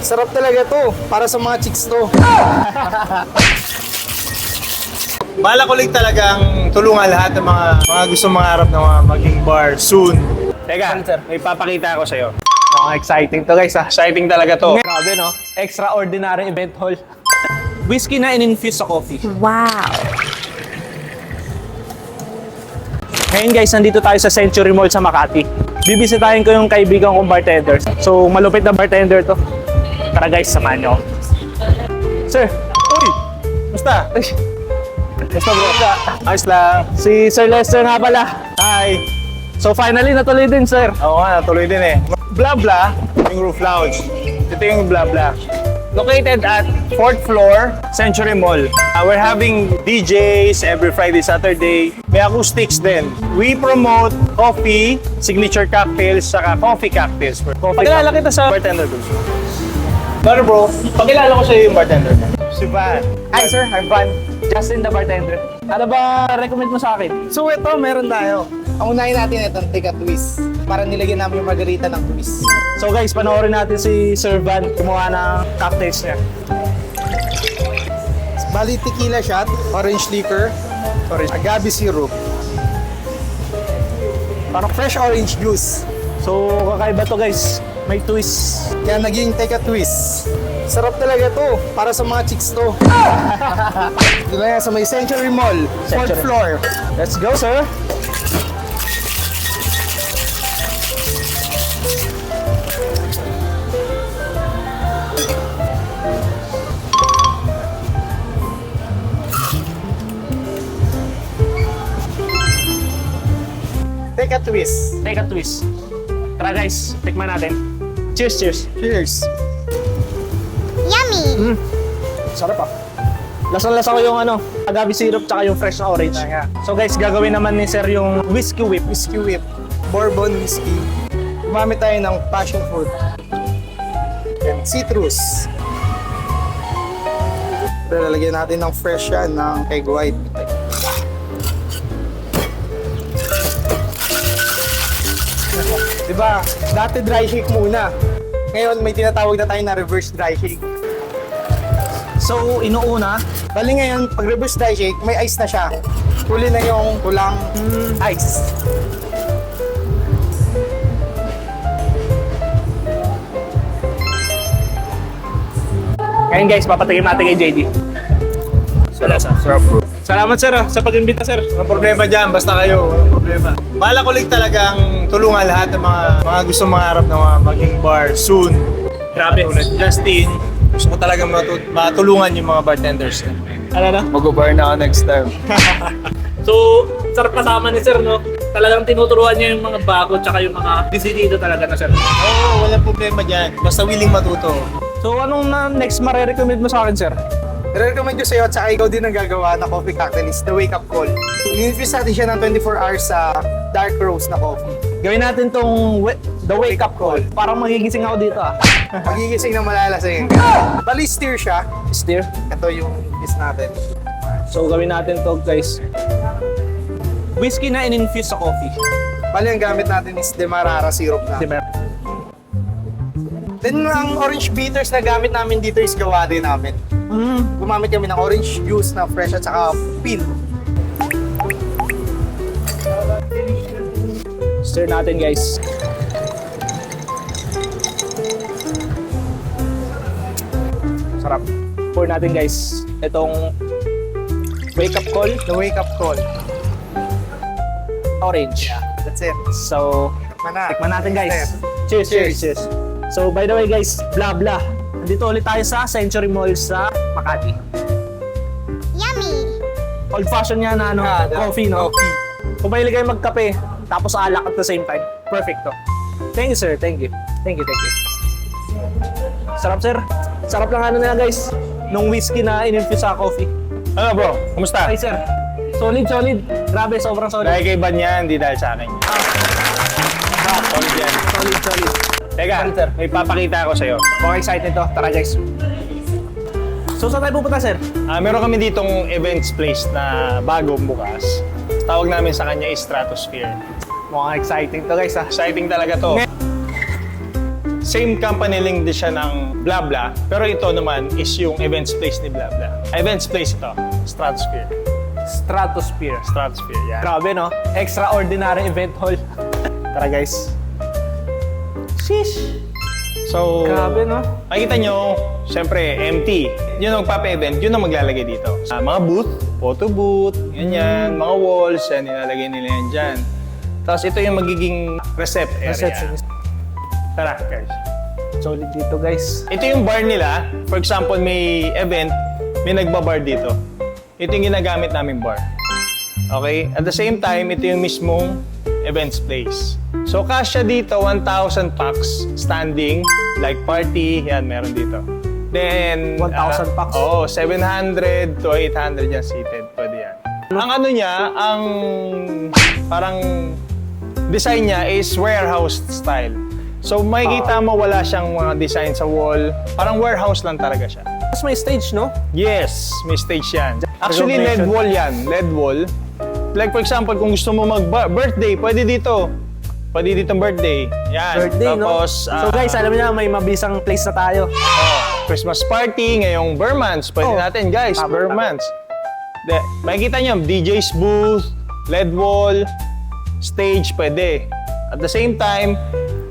Sarap talaga to. Para sa mga chicks to. Bala ko lang talagang tulungan lahat ng mga gusto mangarap na mga maging bar soon. Teka, may papakita ako sa'yo. Exciting to guys ha. Exciting talaga to. Grabe no? Extraordinary event hall. Whiskey na in-infuse sa coffee. Wow! Ngayon guys, nandito tayo sa Century Mall sa Makati. Bibisitahin ko yung kaibigan kong bartender. So, malupit na bartender to. Tara guys, samahan nyo. Sir! Uy! Basta? Basta bro. Ayos lang. Si Sir Lester nga pala. Hi! So finally, natuloy din sir. Oo nga, natuloy din eh. Bla Bla, yung roof lounge. Ito yung Bla Bla. Located at 4th floor, Century Mall. We're having DJs every Friday, Saturday. May acoustics din. We promote coffee, signature cocktails, saka coffee cocktails. Pagkilala kita sa bartender bro. Pero bro, pagkilala ko sa'yo yung bartender. Si Van. Hi sir, I'm Van. Justin the bartender. Ano ba recommend mo sa akin? So ito, meron tayo. Ang unahin natin itong Teka Twist. Para nilagyan namin yung margarita ng twist. So guys, panoorin natin si Sir Van gumawa ng cocktails niya. Bali tequila shot, orange liquor, agave syrup. Parang fresh orange juice. So kakaiba to guys. May twist. Kaya naging Teka Twist. Sarap talaga to. Para sa mga chicks to. Dito na yan sa may Century Mall. 4th Century. floor. Let's go sir. Teka Twist. Take a twist. Tara guys, tikman natin. Cheers, cheers. Cheers. Sarap ah. Lasang-lasa ko yung agave syrup tsaka yung fresh na orange. So guys, gagawin naman ni Sir yung whiskey whip. Whiskey whip. Bourbon whiskey. Gumamit tayo ng passion fruit. And citrus. Pero lalagyan natin ng fresh yan, ng egg white. Diba? Dati dry shake muna. Ngayon may tinatawag na tayo na reverse dry shake. So, inuuna, Bali ngayon, pag reverse dry shake, may ice na siya. Huli na yung kulang ice. ngayon guys, papatikim natin kay JD. Sarap bro. Salamat sir sa pag-imbita sir. Walang problema dyan, basta kayo. Walang problema. Bala ko lang talagang tulungan lahat ng mga gusto mangarap na mga maging bar soon. Grabe, ulit. Justin, gusto ko talagang matulungan yung mga bartenders. Ano na? Mag-bar na ako next time. So, sarap kasama ni sir, no? Talagang tinuturuan niya yung mga bago tsaka yung mga desidido talaga na sir. Oo, walang problema dyan. Basta willing matuto. So, anong next marirecommend mo sa akin sir? I-recommend ko sa'yo at saka ikaw din ang gagawa na coffee cocktail is the wake up call. I-infuse natin siya ng 24 hours sa dark roast na coffee. Gawin natin tong the wake up call. Parang magigising ako dito ah. Magigising na malalasing. Bali steer siya. Steer. Ito yung is natin. So, gawin natin to guys. Whiskey na in-infuse sa coffee. Bali ang gamit natin is Demerara syrup na. Then ang orange bitters na gamit namin dito is gawa din namin. Gumamit kami ng orange juice na fresh at saka peel. Stir natin guys. Sarap. Pour natin guys. Itong wake up call. The wake up call. Orange. That's it. So, tikman natin guys. Cheers, cheers, cheers. So, by the way guys, blah blah. Nandito ulit tayo sa Century Mall sa Makati. Yummy! Old fashion yan na coffee, no? Coffee. Kung mahilig kayo magkape, tapos alak at the same time, perfect to. Thank you sir, thank you. Thank you, thank you. Sarap sir. Sarap lang nila guys. Nung whiskey na in-infuse sa coffee. Ano bro, kumusta? Ay sir, solid, solid. Grabe, sobrang solid. Dahil kay Van yan, hindi dahil sa akin. Solid yan. Solid, solid. Teka, may papakita ako sa'yo. Okay, excited to. Tara guys. So saan tayo pupunta sir? Meron kami ditong events place na bagong bukas. Tawag namin sa kanya is Stratosphere. Mukhang exciting to guys ah. Exciting talaga to. Same company link din siya ng BlaBla. Pero ito naman is yung events place ni BlaBla. Events place ito, Stratosphere. Stratosphere. Stratosphere, yan. Grabe, no? Extraordinary event hall. Tara, guys. Sheesh. So, Grabe, no? makikita nyo, syempre, empty. Yun ang magpapa-event, yun ang maglalagay dito. Mga booth, photo booth, ganyan, mga walls, yan, nilalagay nila yan dyan. Tapos ito yung magiging recept area. Receptionist. Tara, guys. Solid dito, guys. Ito yung bar nila. For example, may event, may nagbabar dito. Ito yung ginagamit naming bar. Okay? At the same time, ito yung mismong events place. So, kasya dito, 1,000 packs standing, like party, yan, meron dito. Then, 1,000 packs? Oo, 700 to 800 yan seated. Pwede yan. Ang ano niya, ang parang design niya is warehouse style. So, makikita mo wala siyang mga design sa wall. Parang warehouse lang talaga siya. Tapos may stage, no? Yes, may stage yan. Actually, LED Recognition. wall yan. LED wall. Like for example, kung gusto mo mag-birthday, pwede dito. Pwede dito birthday. Yan. Birthday, Tapos, no? So, guys, alam niyo, may mabisang place na tayo. Christmas party, ngayong Burmans. Pwede Oh. natin, guys. Tama, Burmans. Makikita niyo, DJ's booth, LED wall, stage, pwede. At the same time,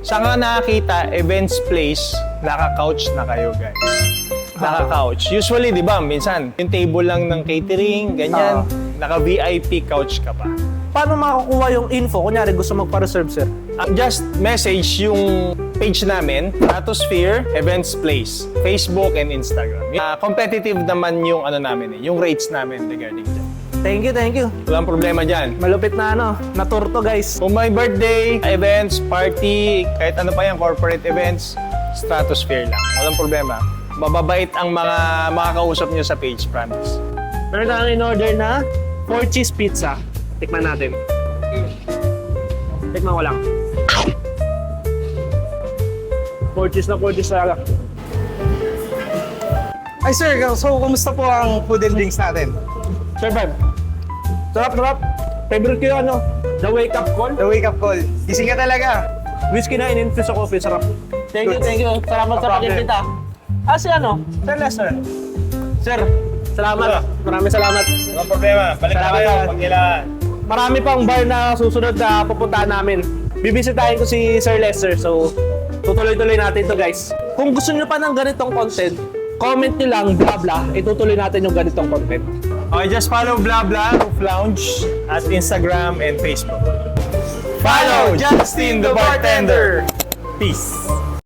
sa nga nakakita, events place, naka-couch na kayo, guys. Naka-couch. Usually, di ba, minsan, yung table lang ng catering, ganyan. Naka-VIP couch ka pa. Paano makakuha yung info? Kunyari, gusto magpa-reserve, sir. Just message yung page namin, Stratosphere Events Place, Facebook and Instagram. Competitive naman yung ano namin yung rates namin regarding dyan. Thank you, thank you. Walang problema dyan. Malupit na na-tour to, guys. Kung may birthday, events, party, kahit ano pa yan, corporate events, Stratosphere lang. Walang problema. Mababait ang mga makakausap nyo sa page, promise. Meron tayong in-order na 4 cheese pizza. Tikman natin. Tikman ko lang. 4 cheese talaga. Ay sir, so kumusta po ang food and drinks natin? Sir, Bob. Sarap. Favorite ko yung the wake up call. The wake up call. Gising ka talaga. Whiskey na in-infuse sa coffee. Sarap. Thank you. Salamat sa problem. pag-invita. Si Sir Lester. Sir, salamat. Maraming salamat. Walang problema. Balik na Salamat, kayo salamat. pag kailangan. Marami pang bar na susunod na pupuntahan namin. Bibisitahin ko si Sir Lester. So, tutuloy-tuloy natin to, guys. Kung gusto nyo pa ng ganitong content, comment nyo lang, BlaBla. Itutuloy natin yung ganitong content. Okay, just follow BlaBla, Roof Lounge at Instagram and Facebook. Follow Justin the Bartender! Peace!